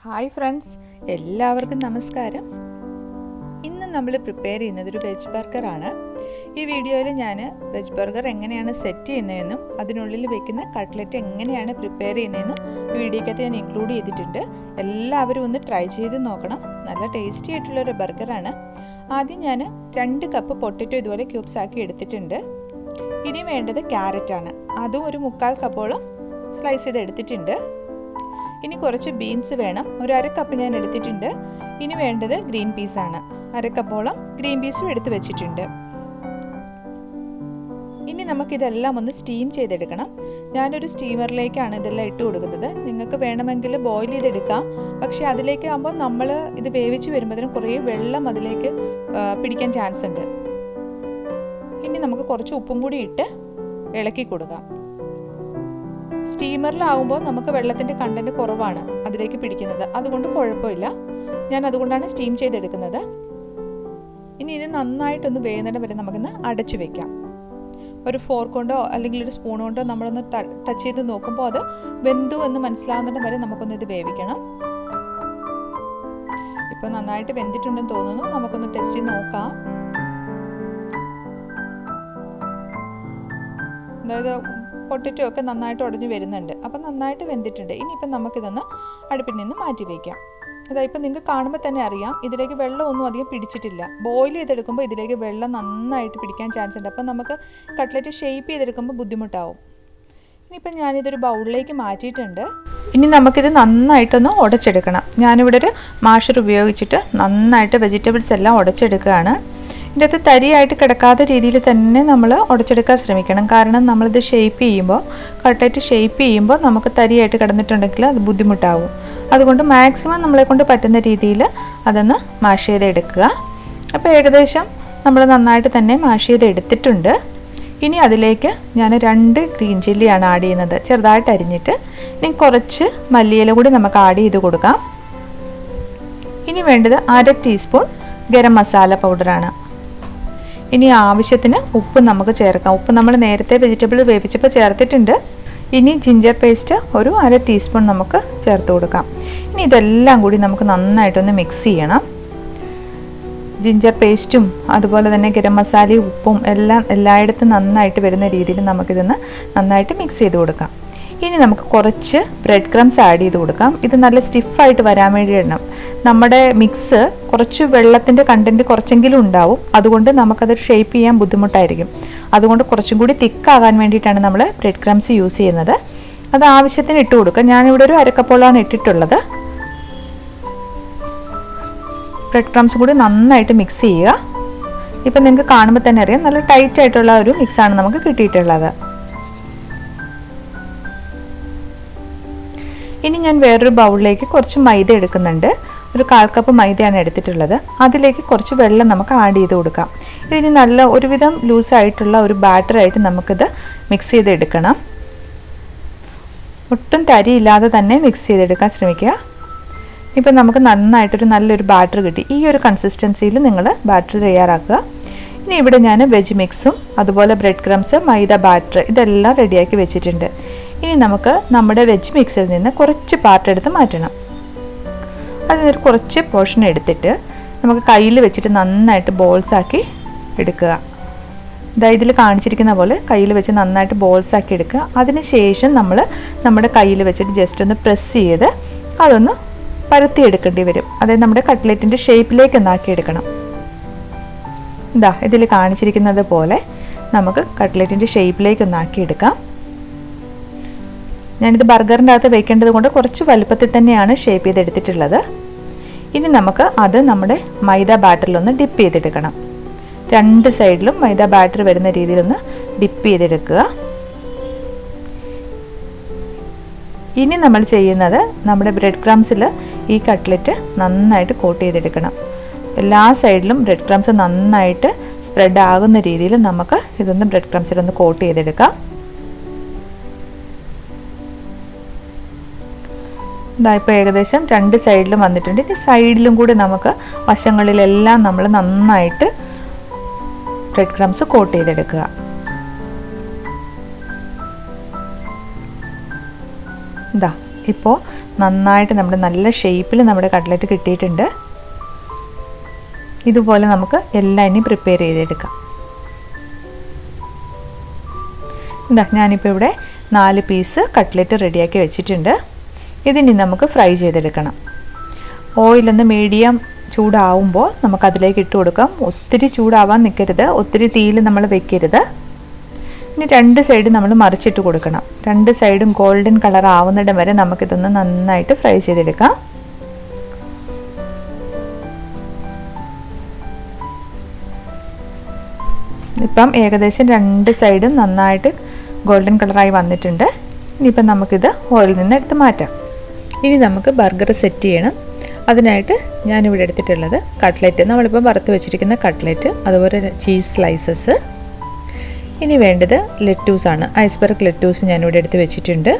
Hi friends, എല്ലാവർക്കും നമസ്കാരം. ഇന്ന് നമ്മൾ പ്രിപ്പയർ ചെയ്യുന്നത് ഒരു വെജ് ബർഗറാണ്. ഈ വീഡിയോയിൽ ഞാൻ വെജ് ബർഗർ എങ്ങനെയാണ് സെറ്റ് ചെയ്യുന്നതെന്നും അതിനുള്ളിൽ വെക്കുന്ന കട്ട്ലറ്റ് എങ്ങനെയാണ് പ്രിപ്പയർ ചെയ്യുന്നതെന്നും വീഡിയോക്കകത്ത് ഞാൻ ഇൻക്ലൂഡ് ചെയ്തിട്ടുണ്ട്. എല്ലാവരും ഒന്ന് ട്രൈ ചെയ്ത് നോക്കണം. നല്ല ടേസ്റ്റി ആയിട്ടുള്ളൊരു ബർഗറാണ്. ആദ്യം ഞാൻ 2 കപ്പ് പൊട്ടറ്റോ ഇതുപോലെ ക്യൂബ്സ് ആക്കി എടുത്തിട്ടുണ്ട്. ഇനി വേണ്ടത് ക്യാരറ്റാണ്. അതും ഒരു 1/4 കപ്പോളം സ്ലൈസ് ചെയ്ത് എടുത്തിട്ടുണ്ട്. ഇനി കുറച്ച് ബീൻസ് വേണം, ഒരു 1/2 കപ്പ് ഞാൻ എടുത്തിട്ടുണ്ട്. ഇനി വേണ്ടത് ഗ്രീൻ പീസാണ്, 1/2 കപ്പോളം ഗ്രീൻ പീസും എടുത്ത് വെച്ചിട്ടുണ്ട്. ഇനി നമുക്കിതെല്ലാം ഒന്ന് സ്റ്റീം ചെയ്തെടുക്കണം. ഞാനൊരു സ്റ്റീമറിലേക്കാണ് ഇതെല്ലാം ഇട്ട് കൊടുക്കുന്നത്. നിങ്ങൾക്ക് വേണമെങ്കിൽ ബോയിൽ ചെയ്തെടുക്കാം, പക്ഷേ അതിലേക്ക് ആകുമ്പോൾ നമ്മൾ ഇത് വേവിച്ച് വരുമ്പോഴത്തേനും കുറേ വെള്ളം അതിലേക്ക് പിടിക്കാൻ ചാൻസ് ഉണ്ട്. ഇനി നമുക്ക് കുറച്ച് ഉപ്പും കൂടി ഇട്ട് ഇളക്കി കൊടുക്കാം. സ്റ്റീമറിലാവുമ്പോൾ നമുക്ക് വെള്ളത്തിൻ്റെ കണ്ടൻറ്റ് കുറവാണ് അതിലേക്ക് പിടിക്കുന്നത്, അതുകൊണ്ട് കുഴപ്പമില്ല. ഞാൻ അതുകൊണ്ടാണ് സ്റ്റീം ചെയ്തെടുക്കുന്നത്. ഇനി ഇത് നന്നായിട്ടൊന്ന് വേകുന്നിടം വരെ നമുക്കൊന്ന് അടച്ചു വെക്കാം. ഒരു ഫോർക്ക് കൊണ്ടോ അല്ലെങ്കിൽ ഒരു സ്പൂൺ കൊണ്ടോ നമ്മളൊന്ന് ടച്ച് ചെയ്ത് നോക്കുമ്പോൾ അത് വെന്തു എന്ന് മനസ്സിലാവുന്നിടം വരെ നമുക്കൊന്ന് ഇത് വേവിക്കണം. ഇപ്പോൾ നന്നായിട്ട് വെന്തിട്ടുണ്ടെന്ന് തോന്നുന്നു. നമുക്കൊന്ന് ടെസ്റ്റ് ചെയ്ത് നോക്കാം. അതായത് പൊട്ടറ്റോ ഒക്കെ നന്നായിട്ട് ഉടഞ്ഞു വരുന്നുണ്ട്. അപ്പം നന്നായിട്ട് വെന്തിട്ടുണ്ട്. ഇനിയിപ്പം നമുക്കിതൊന്ന് അടുപ്പിൽ നിന്ന് മാറ്റി വയ്ക്കാം. അതായത് ഇപ്പം നിങ്ങൾക്ക് കാണുമ്പോൾ തന്നെ അറിയാം, ഇതിലേക്ക് വെള്ളമൊന്നും അധികം പിടിച്ചിട്ടില്ല. ബോയിൽ ചെയ്തെടുക്കുമ്പോൾ ഇതിലേക്ക് വെള്ളം നന്നായിട്ട് പിടിക്കാൻ ചാൻസ് ഉണ്ട്. അപ്പം നമുക്ക് കട്ട്ലറ്റ് ഷേപ്പ് ചെയ്തെടുക്കുമ്പോൾ ബുദ്ധിമുട്ടാവും. ഇനിയിപ്പം ഞാനിതൊരു ബൗളിലേക്ക് മാറ്റിയിട്ടുണ്ട്. ഇനി നമുക്കിത് നന്നായിട്ടൊന്ന് ഉടച്ചെടുക്കണം. ഞാനിവിടെ ഒരു മാഷർ ഉപയോഗിച്ചിട്ട് നന്നായിട്ട് വെജിറ്റബിൾസ് എല്ലാം ഉടച്ചെടുക്കുകയാണ്. ഇതിൻ്റെ അകത്ത് തരിയായിട്ട് കിടക്കാത്ത രീതിയിൽ തന്നെ നമ്മൾ ഉടച്ചെടുക്കാൻ ശ്രമിക്കണം. കാരണം നമ്മളിത് ഷേപ്പ് ചെയ്യുമ്പോൾ, കട്ട്ലറ്റ് ഷേപ്പ് ചെയ്യുമ്പോൾ നമുക്ക് തരിയായിട്ട് കിടന്നിട്ടുണ്ടെങ്കിൽ അത് ബുദ്ധിമുട്ടാവും. അതുകൊണ്ട് മാക്സിമം നമ്മളെ കൊണ്ട് പറ്റുന്ന രീതിയിൽ അതൊന്ന് മാഷ് ചെയ്തെടുക്കുക. അപ്പോൾ ഏകദേശം നമ്മൾ നന്നായിട്ട് തന്നെ മാഷ് ചെയ്ത് എടുത്തിട്ടുണ്ട്. ഇനി അതിലേക്ക് ഞാൻ 2 ഗ്രീൻ ചില്ലിയാണ് ആഡ് ചെയ്യുന്നത്, ചെറുതായിട്ട് അരിഞ്ഞിട്ട്. ഇനി കുറച്ച് മല്ലിയില കൂടി നമുക്ക് ആഡ് ചെയ്ത് കൊടുക്കാം. ഇനി വേണ്ടത് 1/2 ടീസ്പൂൺ ഗരം മസാല പൗഡറാണ്. ഇനി ആവശ്യത്തിന് ഉപ്പ് നമുക്ക് ചേർക്കാം. ഉപ്പ് നമ്മൾ നേരത്തെ വെജിറ്റബിൾ വേവിച്ചപ്പോൾ ചേർത്തിട്ടുണ്ട്. ഇനി ജിഞ്ചർ പേസ്റ്റ് ഒരു 1/2 ടീസ്പൂൺ നമുക്ക് ചേർത്ത് കൊടുക്കാം. ഇനി ഇതെല്ലാം കൂടി നമുക്ക് നന്നായിട്ടൊന്ന് മിക്സ് ചെയ്യണം. ജിഞ്ചർ പേസ്റ്റും അതുപോലെ തന്നെ ഗരം മസാലയും ഉപ്പും എല്ലാം എല്ലായിടത്തും നന്നായിട്ട് വരുന്ന രീതിയിൽ നമുക്കിതൊന്ന് നന്നായിട്ട് മിക്സ് ചെയ്ത് കൊടുക്കാം. ഇനി നമുക്ക് കുറച്ച് ബ്രെഡ് ക്രംസ് ആഡ് ചെയ്ത് കൊടുക്കാം. ഇത് നല്ല സ്റ്റിഫായിട്ട് വരാൻ വേണ്ടി ഇടണം. നമ്മുടെ മിക്സ് കുറച്ച് വെള്ളത്തിൻ്റെ കണ്ടൻറ്റ് കുറച്ചെങ്കിലും ഉണ്ടാവും. അതുകൊണ്ട് നമുക്കത് ഷേപ്പ് ചെയ്യാൻ ബുദ്ധിമുട്ടായിരിക്കും. അതുകൊണ്ട് കുറച്ചും കൂടി തിക്കാകാൻ വേണ്ടിയിട്ടാണ് നമ്മൾ ബ്രെഡ് ക്രംസ് യൂസ് ചെയ്യുന്നത്. അത് ആവശ്യത്തിന് ഇട്ട് കൊടുക്കുക. ഞാനിവിടെ ഒരു 1/2 കപ്പോളാണ് ഇട്ടിട്ടുള്ളത്. ബ്രെഡ് ക്രംസ് കൂടി നന്നായിട്ട് മിക്സ് ചെയ്യുക. ഇപ്പം നിങ്ങൾക്ക് കാണുമ്പോൾ തന്നെ അറിയാം, നല്ല ടൈറ്റ് ആയിട്ടുള്ള ഒരു മിക്സാണ് നമുക്ക് കിട്ടിയിട്ടുള്ളത്. ഇനി ഞാൻ വേറൊരു ബൗളിലേക്ക് കുറച്ച് മൈദ എടുക്കുന്നുണ്ട്. ഒരു 1/4 കപ്പ് മൈദയാണ് എടുത്തിട്ടുള്ളത്. അതിലേക്ക് കുറച്ച് വെള്ളം നമുക്ക് ആഡ് ചെയ്ത് കൊടുക്കാം. ഇതിന് നല്ല ഒരുവിധം ലൂസായിട്ടുള്ള ഒരു ബാറ്ററായിട്ട് നമുക്കിത് മിക്സ് ചെയ്തെടുക്കണം. ഒട്ടും തരിയില്ലാതെ തന്നെ മിക്സ് ചെയ്തെടുക്കാൻ ശ്രമിക്കുക. ഇപ്പം നമുക്ക് നന്നായിട്ടൊരു നല്ലൊരു ബാറ്റർ കിട്ടി. ഈ ഒരു കൺസിസ്റ്റൻസിയിൽ നിങ്ങൾ ബാറ്റർ തയ്യാറാക്കുക. ഇനി ഇവിടെ ഞാൻ വെജ് മിക്സും അതുപോലെ ബ്രെഡ് ക്രംസ്, മൈദ ബാറ്റർ ഇതെല്ലാം റെഡിയാക്കി വെച്ചിട്ടുണ്ട്. ഇനി നമുക്ക് നമ്മുടെ വെജ് മിക്സിൽ നിന്ന് കുറച്ച് പാർട്ട് എടുത്ത് മാറ്റണം. അതിനൊരു കുറച്ച് പോർഷൻ എടുത്തിട്ട് നമുക്ക് കയ്യിൽ വെച്ചിട്ട് നന്നായിട്ട് ബോൾസ് ആക്കി എടുക്കുക. അതായത് ഇതിൽ കാണിച്ചിരിക്കുന്ന പോലെ കയ്യിൽ വെച്ച് നന്നായിട്ട് ബോൾസ് ആക്കി എടുക്കുക. അതിനുശേഷം നമ്മൾ നമ്മുടെ കയ്യിൽ വെച്ചിട്ട് ജസ്റ്റ് ഒന്ന് പ്രസ് ചെയ്ത് അതൊന്ന് പരത്തിയെടുക്കേണ്ടി വരും. അതായത് നമ്മുടെ കട്ട്ലറ്റിൻ്റെ ഷേപ്പിലേക്ക് ഒന്നാക്കിയെടുക്കണം. ഇതാ ഇതിൽ കാണിച്ചിരിക്കുന്നത് പോലെ നമുക്ക് കട്ട്ലറ്റിൻ്റെ ഷേപ്പിലേക്ക് ഒന്നാക്കിയെടുക്കാം. ഞാനിത് ബർഗറിൻ്റെ അകത്ത് വെക്കേണ്ടത് കൊണ്ട് കുറച്ച് വലുപ്പത്തിൽ തന്നെയാണ് ഷേപ്പ് ചെയ്തെടുത്തിട്ടുള്ളത്. ഇനി നമുക്ക് അത് നമ്മുടെ മൈദ ബാറ്ററിലൊന്ന് ഡിപ്പ് ചെയ്തെടുക്കണം. 2 സൈഡിലും മൈദ ബാറ്റർ വരുന്ന രീതിയിലൊന്ന് ഡിപ്പ് ചെയ്തെടുക്കുക. ഇനി നമ്മൾ ചെയ്യുന്നത് നമ്മുടെ ബ്രെഡ് ക്രംസിൽ ഈ കട്ട്ലറ്റ് നന്നായിട്ട് കോട്ട് ചെയ്തെടുക്കണം. എല്ലാ സൈഡിലും ബ്രെഡ് ക്രംസ് നന്നായിട്ട് സ്പ്രെഡ് ആകുന്ന രീതിയിൽ നമുക്ക് ഇതൊന്ന് ബ്രെഡ് ക്രംസിലൊന്ന് കോട്ട് ചെയ്തെടുക്കാം. ഇതായിപ്പോൾ ഏകദേശം 2 സൈഡിലും വന്നിട്ടുണ്ട്. ഇനി സൈഡിലും കൂടി നമുക്ക് വശങ്ങളിലെല്ലാം നമ്മൾ നന്നായിട്ട് ബ്രെഡ് ക്രംസ് കോട്ട് ചെയ്തെടുക്കുക. ഇതാ ഇപ്പോൾ നന്നായിട്ട് നമ്മുടെ നല്ല ഷേപ്പിൽ നമ്മുടെ കട്ട്ലറ്റ് കിട്ടിയിട്ടുണ്ട്. ഇതുപോലെ നമുക്ക് എല്ലാം ഇനി പ്രിപ്പയർ ചെയ്തെടുക്കാം. ഇതാ ഞാനിപ്പോൾ ഇവിടെ 4 പീസ് കട്ട്ലറ്റ് റെഡിയാക്കി വെച്ചിട്ടുണ്ട്. ഇതിനി നമുക്ക് ഫ്രൈ ചെയ്തെടുക്കണം. ഓയിലൊന്ന് മീഡിയം ചൂടാവുമ്പോൾ നമുക്കതിലേക്ക് ഇട്ട് കൊടുക്കാം. ഒത്തിരി ചൂടാവാൻ നിൽക്കരുത്, ഒത്തിരി തീയിൽ നമ്മൾ വെക്കരുത്. ഇനി 2 സൈഡും നമ്മൾ മറിച്ചിട്ട് കൊടുക്കണം. 2 സൈഡും ഗോൾഡൻ കളർ ആവുന്നിടം വരെ നമുക്കിതൊന്ന് നന്നായിട്ട് ഫ്രൈ ചെയ്തെടുക്കാം. ഇപ്പം ഏകദേശം 2 സൈഡും നന്നായിട്ട് ഗോൾഡൻ കളറായി വന്നിട്ടുണ്ട്. ഇനിയിപ്പം നമുക്കിത് ഓയിലിൽ നിന്ന് എടുത്ത് മാറ്റാം. ഇനി നമുക്ക് ബർഗർ സെറ്റ് ചെയ്യണം. അതിനായിട്ട് ഞാനിവിടെ എടുത്തിട്ടുള്ളത് കട്ട്ലറ്റ്, നമ്മളിപ്പോൾ വറുത്ത് വെച്ചിരിക്കുന്ന കട്ട്ലറ്റ്, അതുപോലെ ചീസ് സ്ലൈസസ്. ഇനി വേണ്ടത് ലെറ്റൂസാണ്. ഐസ്ബർഗ് ലെറ്റൂസ് ഞാനിവിടെ എടുത്ത് വെച്ചിട്ടുണ്ട്.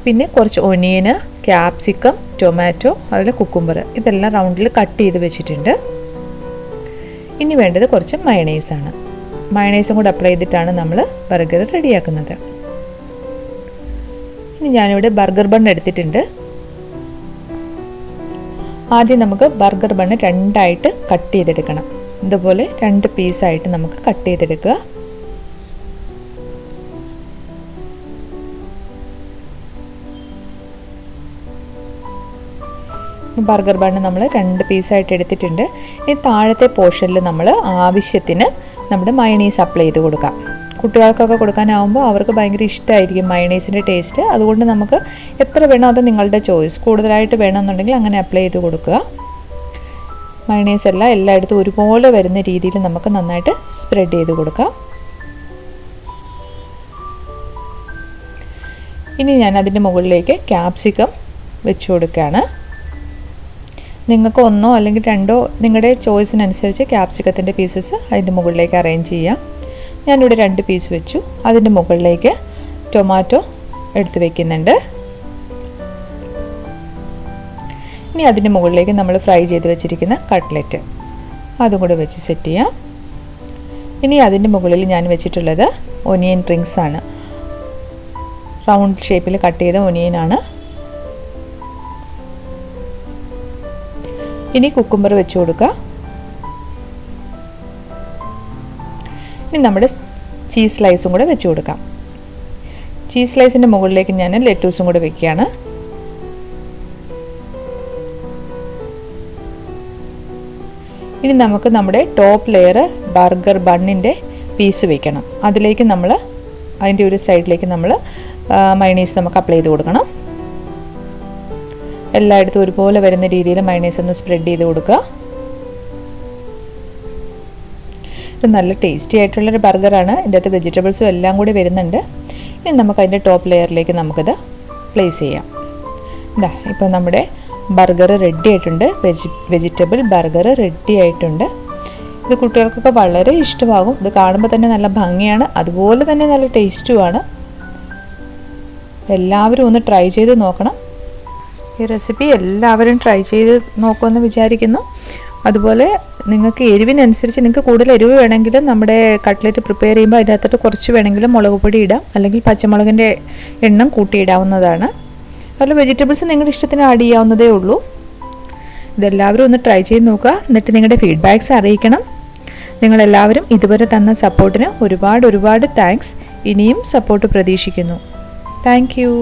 പിന്നെ കുറച്ച് ഒനിയന്, ക്യാപ്സിക്കം, ടൊമാറ്റോ, അതുപോലെ കുക്കുംബർ, ഇതെല്ലാം റൗണ്ടിൽ കട്ട് ചെയ്ത് വെച്ചിട്ടുണ്ട്. ഇനി വേണ്ടത് കുറച്ച് മയണൈസാണ്. മയണൈസും കൂടെ അപ്ലൈ ചെയ്തിട്ടാണ് നമ്മൾ ബർഗർ റെഡിയാക്കുന്നത്. ഇനി ഞാനിവിടെ ബർഗർ ബൺ എടുത്തിട്ടുണ്ട്. ആദ്യം നമുക്ക് ബർഗർ ബണ്ണ് 2ആയിട്ട് കട്ട് ചെയ്തെടുക്കണം. ഇതുപോലെ 2 പീസായിട്ട് നമുക്ക് കട്ട് ചെയ്തെടുക്കുക. ബർഗർ ബണ്ണ് നമ്മൾ 2 പീസായിട്ട് എടുത്തിട്ടുണ്ട്. ഇനി താഴത്തെ പോർഷനിൽ നമ്മൾ ആവശ്യത്തിന് നമ്മുടെ മയണൈസ് അപ്ലൈ ചെയ്ത് കൊടുക്കാം. കുട്ടികൾക്കൊക്കെ കൊടുക്കാനാവുമ്പോൾ അവർക്ക് ഭയങ്കര ഇഷ്ടമായിരിക്കും മയണൈസിൻ്റെ ടേസ്റ്റ്. അതുകൊണ്ട് നമുക്ക് എത്ര വേണോ അത് നിങ്ങളുടെ ചോയ്സ്. കൂടുതലായിട്ട് വേണമെന്നുണ്ടെങ്കിൽ അങ്ങനെ അപ്ലൈ ചെയ്ത് കൊടുക്കുക. മയണൈസ് എല്ലാം എല്ലായിടത്തും ഒരുപോലെ വരുന്ന രീതിയിൽ നമുക്ക് നന്നായിട്ട് സ്പ്രെഡ് ചെയ്ത് കൊടുക്കാം. ഇനി ഞാൻ അതിൻ്റെ മുകളിലേക്ക് ക്യാപ്സിക്കം വെച്ച് കൊടുക്കുകയാണ്. നിങ്ങൾക്ക് 1 അല്ലെങ്കിൽ 2 നിങ്ങളുടെ ചോയ്സിനനുസരിച്ച് ക്യാപ്സിക്കത്തിൻ്റെ പീസസ് അതിൻ്റെ മുകളിലേക്ക് അറേഞ്ച് ചെയ്യാം. ഞാനിവിടെ 2 പീസ് വെച്ചു. അതിൻ്റെ മുകളിലേക്ക് ടൊമാറ്റോ എടുത്ത് വയ്ക്കുന്നുണ്ട്. ഇനി അതിൻ്റെ മുകളിലേക്ക് നമ്മൾ ഫ്രൈ ചെയ്ത് വെച്ചിരിക്കുന്ന കട്ട്ലറ്റ് അതും കൂടെ വെച്ച് സെറ്റ് ചെയ്യാം. ഇനി അതിൻ്റെ മുകളിൽ ഞാൻ വെച്ചിട്ടുള്ളത് ഒനിയൻ റിങ്സ് ആണ്. റൗണ്ട് ഷേപ്പിൽ കട്ട് ചെയ്ത ഒനിയനാണ്. ഇനി കുക്കുംബർ വെച്ച് കൊടുക്കുക. ഇനി നമ്മുടെ ചീസ് സ്ലൈസും കൂടെ വെച്ച് കൊടുക്കാം. ചീസ് സ്ലൈസിൻ്റെ മുകളിലേക്ക് ഞാൻ ലെറ്റൂസും കൂടെ വെക്കുകയാണ്. ഇനി നമുക്ക് നമ്മുടെ ടോപ്പ് ലെയർ ബർഗർ ബണ്ണിൻ്റെ പീസ് വെക്കണം. അതിലേക്ക് നമ്മൾ അതിൻ്റെ ഒരു സൈഡിലേക്ക് നമ്മൾ മയണൈസ് നമുക്ക് അപ്ലൈ ചെയ്ത് കൊടുക്കണം. എല്ലായിടത്തും ഒരുപോലെ വരുന്ന രീതിയിൽ മയണൈസ് ഒന്ന് സ്പ്രെഡ് ചെയ്ത് കൊടുക്കുക. ഇത് നല്ല ടേസ്റ്റി ആയിട്ടുള്ളൊരു ബർഗറാണ്. ഇതിൻ്റെ അകത്ത് വെജിറ്റബിൾസും എല്ലാം കൂടി വരുന്നുണ്ട്. ഇനി നമുക്ക് അതിൻ്റെ ടോപ്പ് ലെയറിലേക്ക് നമുക്കിത് പ്ലേസ് ചെയ്യാം. ഇതാ ഇപ്പോൾ നമ്മുടെ ബർഗർ റെഡി ആയിട്ടുണ്ട്. വെജിറ്റബിൾ ബർഗർ റെഡി ആയിട്ടുണ്ട്. ഇത് കുട്ടികൾക്കൊക്കെ വളരെ ഇഷ്ടമാകും. ഇത് കാണുമ്പോൾ തന്നെ നല്ല ഭംഗിയാണ്, അതുപോലെ തന്നെ നല്ല ടേസ്റ്റുമാണ്. എല്ലാവരും ഒന്ന് ട്രൈ ചെയ്ത് നോക്കണം. ഈ റെസിപ്പി എല്ലാവരും ട്രൈ ചെയ്ത് നോക്കുമെന്ന് വിചാരിക്കുന്നു. അതുപോലെ നിങ്ങൾക്ക് എരിവിനനുസരിച്ച് നിങ്ങൾക്ക് കൂടുതൽ എരിവ് വേണമെങ്കിലും നമ്മുടെ കട്ട്ലറ്റ് പ്രിപ്പയർ ചെയ്യുമ്പോൾ അതിനകത്തോട്ട് കുറച്ച് വേണമെങ്കിലും മുളക് പൊടി ഇടാം, അല്ലെങ്കിൽ പച്ചമുളകിൻ്റെ എണ്ണം കൂട്ടിയിടാവുന്നതാണ്. അതുപോലെ വെജിറ്റബിൾസ് നിങ്ങളുടെ ഇഷ്ടത്തിന് ആഡ് ചെയ്യാവുന്നതേ ഉള്ളൂ. ഇതെല്ലാവരും ഒന്ന് ട്രൈ ചെയ്ത് നോക്കുക. എന്നിട്ട് നിങ്ങളുടെ ഫീഡ്ബാക്ക്സ് അറിയിക്കണം. നിങ്ങളെല്ലാവരും ഇതുവരെ തന്ന സപ്പോർട്ടിന് ഒരുപാട് താങ്ക്സ്. ഇനിയും സപ്പോർട്ട് പ്രതീക്ഷിക്കുന്നു. Thank you.